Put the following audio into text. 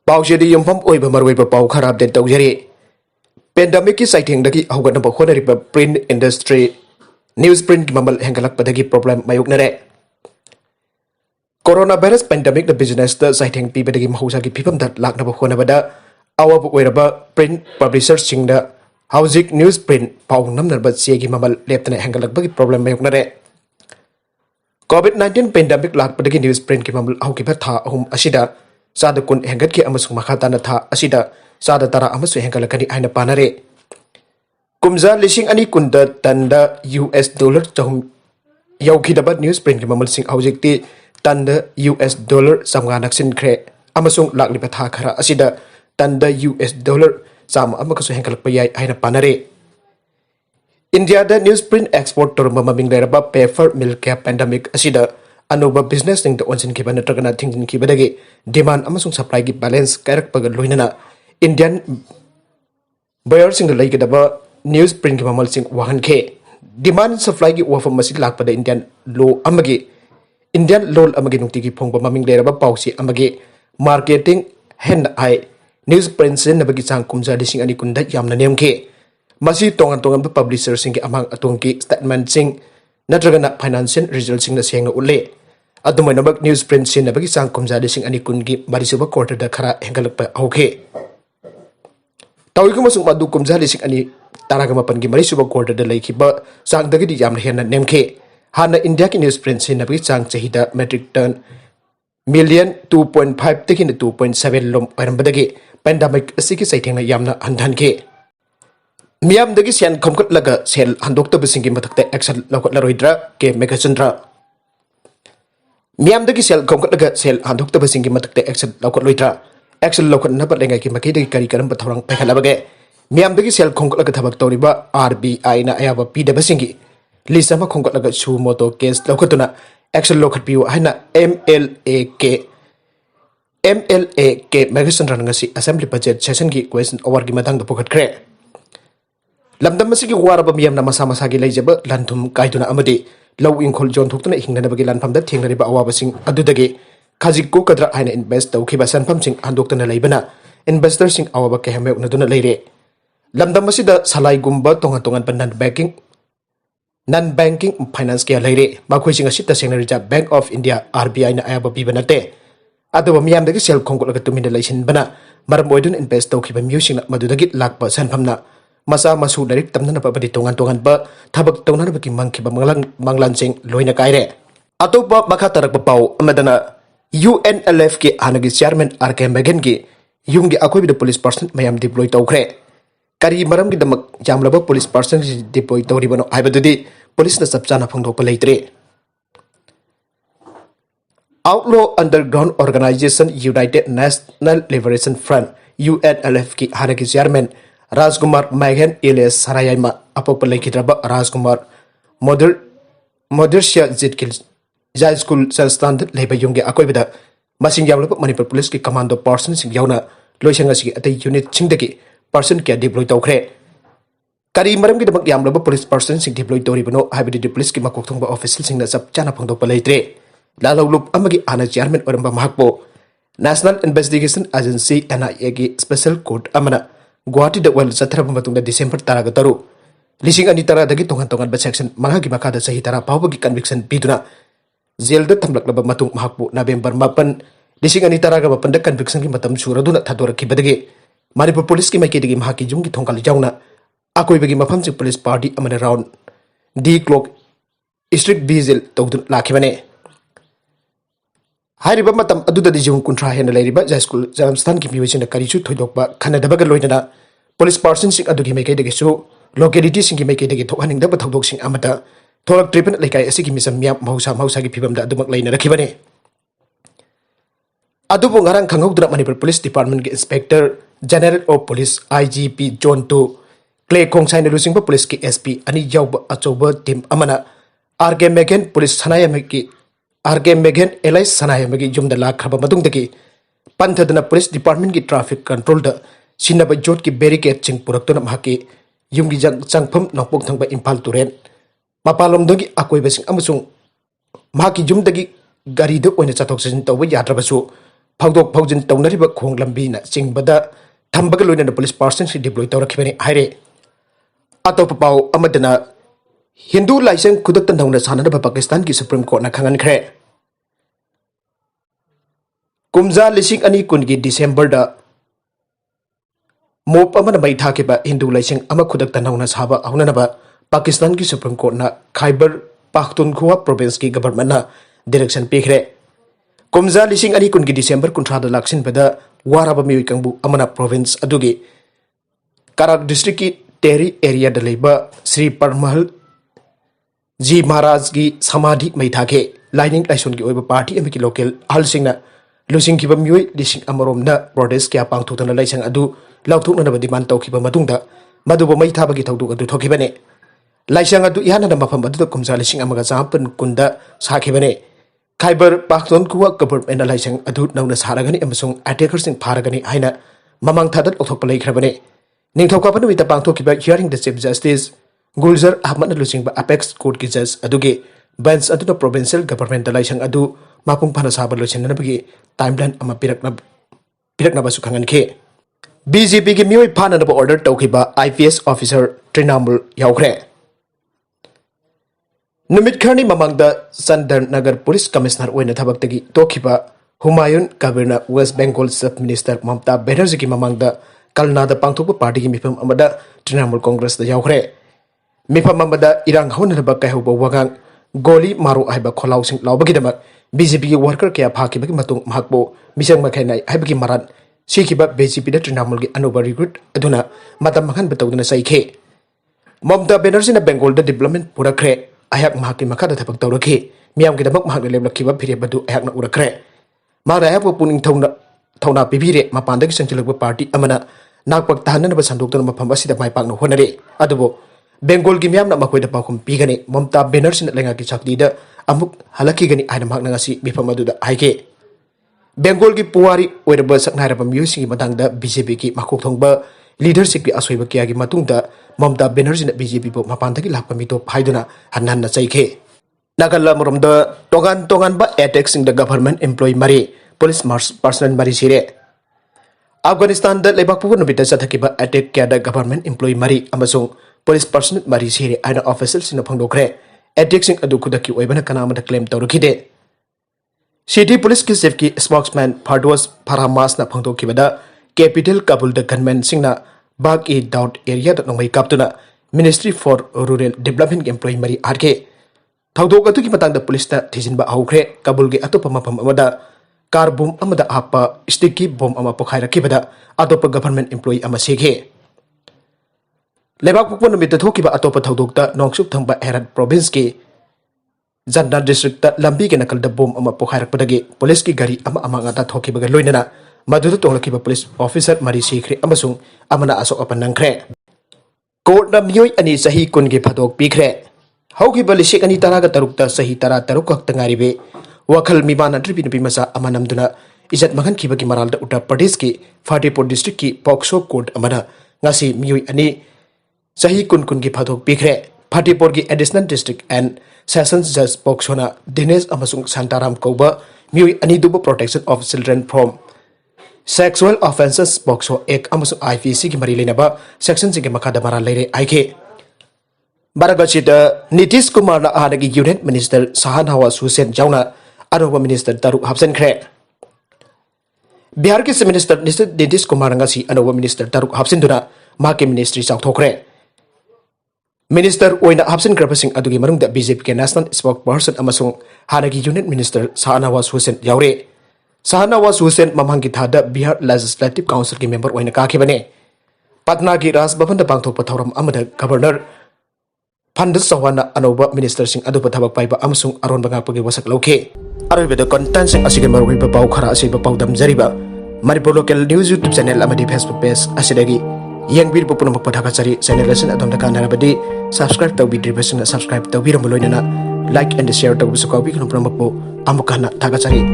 Paushedi Yumpam Oiba Marweba Pau Karab de Dogeri. Pandemic is citing the Hogan of print industry. Newsprint Mamal Hangalak Padagi problem Mayuknare. Coronavirus pandemic the business the citing people the Hosaki people that lack number Honavada. Our wearable print publishers sing the housing newsprint Pau number but Segi Mamal Lieutenant Hangalak Bagi problem Mayuknare. COVID-19 pandemic lack Padagi newsprint Kimamal Hokipata home Ashida. Sada kun hengat ki amasung makata na tha asida sada tara amasu hengalakani aina panare kumza lising ani kunda tanda US dollar chahum yaukhidaba newsprint ki mamal sing objecti tanda US dollar samga naksin khre amasung lakli patha khara asida tanda US dollar sam amakasu hengalak payai aina panare India da newsprint export torma maming leraba paper milk cap pandemic asida Anuba business ning the onsin kiba natragana thinking kiba dagi demand amasung supply ki balance kairak pagal loinana Indian buyers sing lai kadaba newsprint ki mamal sing wahan ke demand supply ki wafa masid lak pada Indian law amagi Indian law amagi nungti ki phongba maming leraba pausi amagi marketing hand ai newsprint sin nabagi sang kumja dising ani kunda yamna nem ke masi tongan tongan publisher sing ki amang atong ki statement sing natragana financial results sing na siyang ule adumay nabag newsprint sin nabagi sang kumjadi sing ani kungi marisuba quarter da khara hengalak pa auke tawi ko masung madu kumjadi sing ani taraga mapan gi marisuba quarter da laikiba sang dagi di yam hena nemke hana india ki newsprint sin nabagi sang chahida metric ton million 2.5 takin 2.7 lom parambadagi pandemic asiki saitheng na yamna handhan ke Miam dagi sian komkot laga sel handok to bisingi matakte action lokot laroidra ke megachandra Miam dagi sel komkot laga sel handok to bisingi matakte action lokot loidra action lokot na palenga ki makai dagi kari karam pathorang pekhalabage Miam dagi sel komkot laga thabak toriba RBI na ayaba pida bisingi lisama komkot laga su moto case lokotuna action lokot piu haina MLA ke megachandra ngasi assembly budget session ki question over gi matang do pokat kre Lamdam masigi waraba miyam na masa-masa gi laijaba lantum kaiduna amadi law ingkhol jon thuktuna hingnana bagi lanpamda thengnariba awabasing adudagi khajikko kadra aina invest tawkhiba sanpham sing handoktana leibana investor sing awaba kehame unaduna leire lamdam masida salai gumba tongan non banking finance ke leire makhoi sing asita sengnarija Bank of India RBI na ayaba bibanate aduba miyam dagi sel khongkolaga tumina leisin bana maram oidun invest tawkhiba musing madudagi lakpa sanphamna masa masu dari tamna pa padi tongan ba thabak tongna ba ki mangki ba manglan sing loina kaire atopa makha tarak pa pau amadana UNLF ki anagi chairman RK Megan ki yumgi akoi bi police person mayam deploy tawkhre kari maram gi damak jamlaba police person deploy tawri bano aibadudi police na sabchana phangdo pa leitre Outlaw Underground Organization United National Liberation Front UNLF ki anagi chairman Rajkumar Magen Elias Sarayama apopalai kitraba Rajkumar Modersia Zitkil Jai School Sanstand Leba Yunge Akoibida Masing Yamlapa Manipur Police ki commando person sing yauna loisanga si ate unit singdagi person ki deploy tawkhre Kari maram ki damak yamlapa police person sing deploy tawri bano habidi di police ki makok thongba official sing na sab chana phangdo palaitre lalaulup amagi ana chairman oramba mahakpo National Investigation Agency NIA ki special court amana Guwahati da wal satraba matungda December taraga taru lising ani tara dagi tongan ba section mahagi makada sahi tara pawbagi conviction biduna jail da thamlaklaba matung mahakbu November 8 lising ani taraga mapanda conviction ki matam suraduna thadora ki badage Manipur police ki maiki dagi mahaki jumgi thongkal jauna akoi bagi mafam si police party amana round D clock street vigil tawdun lakhibane Hariba matam aduda di jung kuntra hena lairiba Jai School Jaramstan ki miwisi na karisu thoidokba khanadabaga loinana police person sing adugi mekai dagi su locality sing ki mekai dagi thokhaning da thodok sing amata thorak tripen laikai asigi misam miam mausa gi phibam da adumak laina rakhibane adubu ngarang khangogdra Manipur Police Department ki Inspector General of Police IGP John 2 Clay Kongsai na lusingba police ki SP ani yawba achoba team amana RK Megan police sanayam ki RK Megan Elias Sanayamagi Jumda Lakhaba Madungdaki Panthadana Police Department ki traffic control da Sinaba Jot ki barricade ching Puraktuna Mahaki Yumgi Changpham Nokpok Thangba Impal Turen Mapalom Dogi Akoi Basing Amusung Mahaki Jumdagi Gari do Oina Chatok Sin Tawa Yatrabasu ꯐꯥꯎꯗꯣꯛ ꯐꯥꯎꯖꯤꯟ ꯇꯧꯅꯔꯤꯕ ꯈꯣꯡ ꯂꯝꯕꯤꯅ ꯆꯤꯡꯕꯗ ꯊꯝꯕꯒ ꯂꯣꯏꯅꯅ police ꯄꯥꯔꯁꯟꯁꯤꯡ deploy ꯇꯧꯔꯛꯈꯤꯕꯅꯤ ꯍꯥꯏꯔꯦ ꯑꯇꯣꯞꯄ ꯄꯥꯎ ꯑꯃꯗꯅ ꯍꯤꯟꯗꯨ ꯂꯥꯏꯁꯪ ꯈꯨꯗꯛꯇ ꯅꯧꯅ ꯁꯥꯟꯅꯅꯕ ꯄꯥꯀꯤꯁꯇꯥꯟꯒꯤ ꯁꯨꯄ꯭रीम ꯀꯣꯔꯠꯅ ꯈꯪꯍꯟꯈ꯭ꯔꯦ ꯀꯨꯝꯖꯥ 2020ꯒꯤ ꯗꯤꯁꯦꯝꯕꯔꯗ ꯃꯣꯞ ꯑꯃꯅ ꯃꯩ ꯊꯥꯈꯤꯕ ꯍꯤꯟꯗꯨ ꯂꯥꯏꯁꯪ ꯑꯃ ꯈꯨꯗꯛꯇ ꯅꯧꯅ ꯁꯥꯕ ꯍꯧꯅꯅꯕ ꯄꯥꯀꯤꯁꯇꯥꯟꯒꯤ ꯁꯨꯄ꯭रीम ꯀꯣꯔꯠꯅ ꯈꯥꯏꯕꯔ ꯄꯥख्ꯇꯨꯟꯈ꯭ꯋꯥ ꯄ꯭ꯔꯣꯚꯤꯟꯁꯀꯤ ꯒꯚꯔꯟꯃꯦꯟꯠꯅ ꯗꯤꯔꯦꯛꯁꯟ ꯄꯤꯈ꯭ꯔꯦ ꯀꯨꯝꯖꯥ 2020ꯒꯤ ꯗꯤꯁꯦꯝꯕꯔ 30ꯗ ꯂꯥꯛꯁꯤꯟꯕꯗ ꯋꯥꯔꯕ ꯃꯤꯑꯣꯏ ꯀꯥꯡꯕꯨ ꯑꯃꯅ ꯄ꯭ꯔꯣꯚꯤꯟꯁ ꯑꯗꯨꯒꯤ ꯀꯥꯔꯥꯛ ꯗꯤꯁꯇ꯭ꯔꯤꯛꯀꯤ ꯇꯦꯔꯤ ꯑꯦꯔꯤꯌꯥꯗ ꯂꯩꯕ శ్రీ ꯄꯔꯃꯍꯜ जी महाराज की समाधि मई थाखे लाइनिंग लाइसोन की ओइबा पार्टी अमि की लोकल अहलसिंगना लुसिंगखिबा मियोय लिसिंग अमरोमना प्रोटेस्ट क्या पांगथोक्तना लाइसंग अदु लौथोक्ननबा डिमांड तौखिबा मतुंगदा मदुबो मई थाबगी थौदुक अदु थोखिबने लाइसंग अदु इहानना मफम अदुदा कुमजा लिसिंग अमगा चापन कुंदा साखिबने खाइबर पाख्तोनख्वा गवर्नमेंट लाइसंग अदु नौना सारगनी अमसुंग अटैकर्सिंग फारगनी हाइना ममांग थादत ओथोकपा लेखरबने निंगथौकापा नुमिता पांगथोखिबा hearing the chief justice Gulzar Ahmed लुचिंग अपेक्स कोर्ट की जज अदुगे बेंच अदुना प्रोविंशियल गवर्नमेंट लाइसंग अदु मापुंग फाना साबा लोचननबगी टाइमलाइन अमा पिरकनबसु खंगनखे बीजेपी की मियोय फाननबा ऑर्डर तौखिबा आईपीएस ऑफिसर त्रिनामुल यावख्रे नुमित खरनी ममांगदा चंदर नगर पुलिस कमिश्नर ओइना थबक्तगी तोखिबा हुमायून कबीरना west Bengal sub minister Mamata Banerjee की ममांगदा कलनादा पांगथोकबा पार्टी की मिफम अमदा त्रिनामुल कांग्रेस दा यावख्रे मिफम अमदा इरांग हौनरबा कहौबा वगांग गोली मारो हाइबा खोलाउसिंग लाउबगिदमक बीजेपी की वर्कर क्या फाखिबगी मतुंग महकबो मिसंग मखैनाय हाइबगी मरान सिखिबा बीजेपी दा त्रिनामुल की अनोबा रिक्रूट अदुना मतम मखन बतौदना सैखे ममता बनर्जीना बेंगल दा डेवलपमेंट पुरखरे अयाक महकि मखादा थबक तौरखि मियामगिदमक महकना लेबलखिबा फिरेब अदु अयाकना उरखरे मारा अयाकबो पुनिंग थौना पिबिरे मपानदगी संचलकबा पार्टी अमना नागपक ताहननबा संदोक्तना मफम असिदा माइपाकना होनरे अदुबो बेंगल की म्यामना मखोइदा पाखुम पिगने ममता बनर्जीना लेंगा की शक्तिदा अमुक हलखिगनी आइना महकना ngasi मिफम अदुदा हाइके बेंगल की पुवारी ओइरबा सकनाइरबा मियोसिंगी मतंगदा बीजेपी की मखोक थोंगबा लीडरशिप की असोइबा कियागी मतुंगदा ममता बनर्जीना बीजेपी बो मपानदगी लाकपा मितो फाइदुना हन्नन्ना चैखे नागल्ला मरमदा तोगान तोगानबा एटेक सिंग द गवर्नमेंट एम्प्लॉय मरी पुलिस पर्सनल मरी सिरे अफगानिस्तान द लेबाक पुगु नुबिता चथकिबा एटेक क्या द गवर्नमेंट एम्प्लॉय मरी अमसुंग पुलिस पर्सनल मरी सिरे आइना ऑफिशियल सिंह फंगदोखरे एटेक सिंह अदु खुदकी ओइबना कनामदा क्लेम तौरखिदे सिटी पुलिस की चीफ की स्पोक्समैन फरदोस फरहामासना फंगदोखिबदा कैपिटल काबुल द गनमैन सिंहना बाग ई डाउट एरिया द नोंमै कापतुना मिनिस्ट्री फॉर रूरल डेवलपमेंट की एम्प्लॉय मरी आरके थौदोक अदुकी मतंगदा पुलिसता थिजिनबा हौखरे काबुल की अतोप मफम अमदा कार बम अमदा आपा स्टिकी बम अमा पोखाइरखिबदा अतोप गवर्नमेंट एम्प्लॉय अमा सिगे लेबाक पुकपन नुमित थोकिबा अतोप थौदोकता नोंगसुक थंबा हेरत प्रोविंस की जन्ना डिस्ट्रिक्ट लंबी के नकल द बम अमा पोखाइरखपदगी पुलिस की गाड़ी अमा अमा ngata थोकिबगा लोइनना मधुदा तोंगलखिबा पुलिस ऑफिसर मरी सिखरे अमसुंग अमना असोक अपन नंखरे कोर्ट ना मियोय अनि सही कुन की फदोक पिखरे हौखिबा लिसिक अनि तरागा तरुकता सही तरा तरुक खक्ता ngaरिबे वखल मिबाना ट्रिपि नुपि मसा अमानमदुना इज्जत मखन खिबगी मरालदा उत्तर प्रदेश की फाटीपुर डिस्ट्रिक्ट की पॉक्सो कोर्ट अमना ngasi मियोय अनि सही कुन की फदोक पिखरे फाटीपुर की एडिशनल डिस्ट्रिक्ट एंड सेशंस जज पॉक्सोना दिनेश अमसुंग शांताराम कौबा मियोय अनि दुबो protection of children from sexual offences POCSO act अमसुंग आईपीसी की मरी लेनबा सेक्शन सिंग मखादा मरा लेरे आइखे बारागचिद नीतीश कुमार ना आदगी यूनियन मिनिस्टर शाहनवाज हुसैन जाउना अरोबा मिनिस्टर तारुक हापसनख्रे बिहार के मिनिस्टर नीतीश कुमार ngasi अनोबा मिनिस्टर तारुक हापसिनदुना माके मिनिस्ट्री चाउथोखरे मिनिस्टर ओइना हापसिनख्रबसिंग अदुगी मनुंगदा बीजेपी के नेशनल स्पोक पर्सन अमसुंग हानगी यूनियन मिनिस्टर शाहनवाज हुसैन यावरे शाहनवाज हुसैन ममंगी थादा बिहार लेजिस्लेटिव काउंसिल की मेंबर ओइना काखिबने पटना की राजभवन द पांगथोकपा थौरम अमदा गवर्नर फंड चौहान अनौब मिनिस्टर सिंह अदुप थबक पाइबा अमसुंग अरोनबा ngakpagi wasak lauke अरोइबद कंटेंट सिंह असिगे मरुइबा पाउ खरा असिबा पाउदम जरिबा Manipur local news YouTube channel अमदी फेसबुक पेज असिदगी यंगबीर पुपुनमक पथाकाचरी चैनल असिन अदमदा कानारबदी सब्सक्राइब तौबिद्रिबसिन सब्सक्राइब तौबिरम लोइनना लाइक एंड शेयर तौबसु काउबी खनुप्रमकबो अमुकाना थाकाचरी।